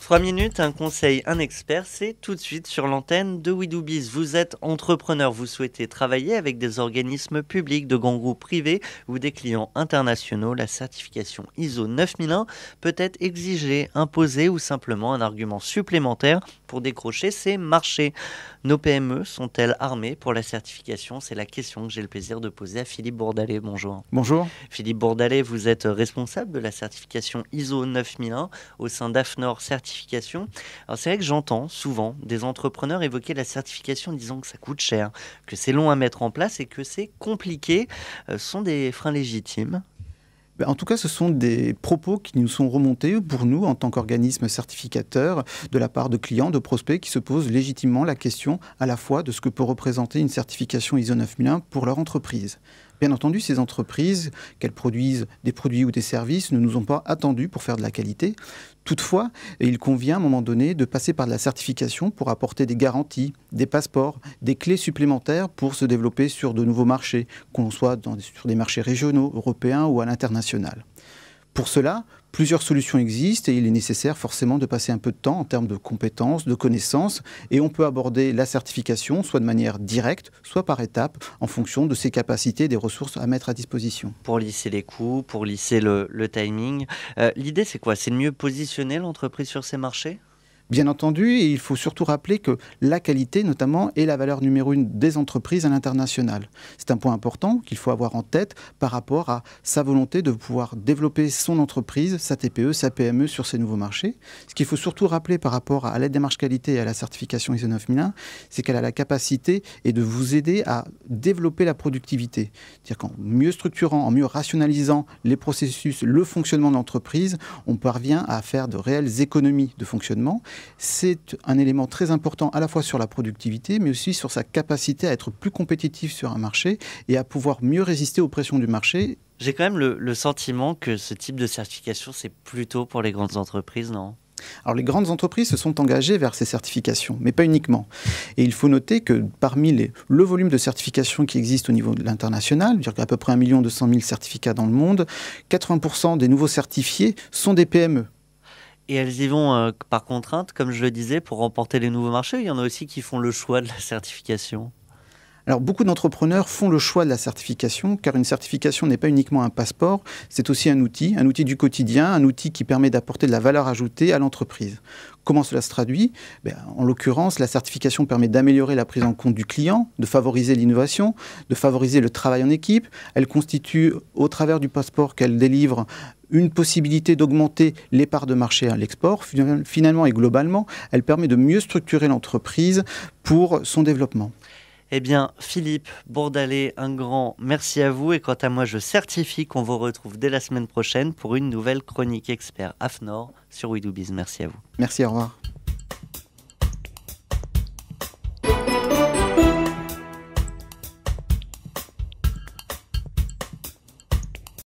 3 minutes, un conseil, un expert, c'est tout de suite sur l'antenne de We Do Biz. Vous êtes entrepreneur, vous souhaitez travailler avec des organismes publics, de grands groupes privés ou des clients internationaux. La certification ISO 9001 peut être exigée, imposée ou simplement un argument supplémentaire pour décrocher ces marchés. Nos PME sont-elles armées pour la certification? C'est la question que j'ai le plaisir de poser à Philippe Bourdalet. Bonjour. Bonjour. Philippe Bourdalet, vous êtes responsable de la certification ISO 9001 au sein d'AFNOR Certification. Alors c'est vrai que j'entends souvent des entrepreneurs évoquer la certification en disant que ça coûte cher, que c'est long à mettre en place et que c'est compliqué. Ce sont des freins légitimes? En tout cas, ce sont des propos qui nous sont remontés pour nous en tant qu'organisme certificateur de la part de clients, de prospects qui se posent légitimement la question à la fois de ce que peut représenter une certification ISO 9001 pour leur entreprise. Bien entendu, ces entreprises, qu'elles produisent des produits ou des services, ne nous ont pas attendus pour faire de la qualité. Toutefois, il convient à un moment donné de passer par de la certification pour apporter des garanties, des passeports, des clés supplémentaires pour se développer sur de nouveaux marchés, qu'on soit sur des marchés régionaux, européens ou à l'international. Pour cela, plusieurs solutions existent et il est nécessaire forcément de passer un peu de temps en termes de compétences, de connaissances, et on peut aborder la certification soit de manière directe, soit par étapes, en fonction de ses capacités et des ressources à mettre à disposition. Pour lisser les coûts, pour lisser le timing. L'idée, c'est quoi? C'est de mieux positionner l'entreprise sur ces marchés? Bien entendu, et il faut surtout rappeler que la qualité, notamment, est la valeur numéro 1 des entreprises à l'international. C'est un point important qu'il faut avoir en tête par rapport à sa volonté de pouvoir développer son entreprise, sa TPE, sa PME sur ces nouveaux marchés. Ce qu'il faut surtout rappeler par rapport à la démarche qualité et à la certification ISO 9001, c'est qu'elle a la capacité et de vous aider à développer la productivité. C'est-à-dire qu'en mieux structurant, en mieux rationalisant les processus, le fonctionnement de l'entreprise, on parvient à faire de réelles économies de fonctionnement. C'est un élément très important à la fois sur la productivité, mais aussi sur sa capacité à être plus compétitif sur un marché et à pouvoir mieux résister aux pressions du marché. J'ai quand même le sentiment que ce type de certification, c'est plutôt pour les grandes entreprises, non? Alors les grandes entreprises se sont engagées vers ces certifications, mais pas uniquement. Et il faut noter que parmi le volume de certifications qui existe au niveau de l'international, à peu près 1 200 000 certificats dans le monde, 80% des nouveaux certifiés sont des PME. Et elles y vont par contrainte, comme je le disais, pour remporter les nouveaux marchés. Il y en a aussi qui font le choix de la certification. Alors, beaucoup d'entrepreneurs font le choix de la certification, car une certification n'est pas uniquement un passeport, c'est aussi un outil du quotidien, un outil qui permet d'apporter de la valeur ajoutée à l'entreprise. Comment cela se traduit? En l'occurrence, la certification permet d'améliorer la prise en compte du client, de favoriser l'innovation, de favoriser le travail en équipe. Elle constitue, au travers du passeport qu'elle délivre, une possibilité d'augmenter les parts de marché à l'export. Finalement et globalement, elle permet de mieux structurer l'entreprise pour son développement. Eh bien, Philippe Bourdalet, un grand merci à vous. Et quant à moi, je certifie qu'on vous retrouve dès la semaine prochaine pour une nouvelle chronique expert AFNOR sur We Do Biz. Merci à vous. Merci, au revoir.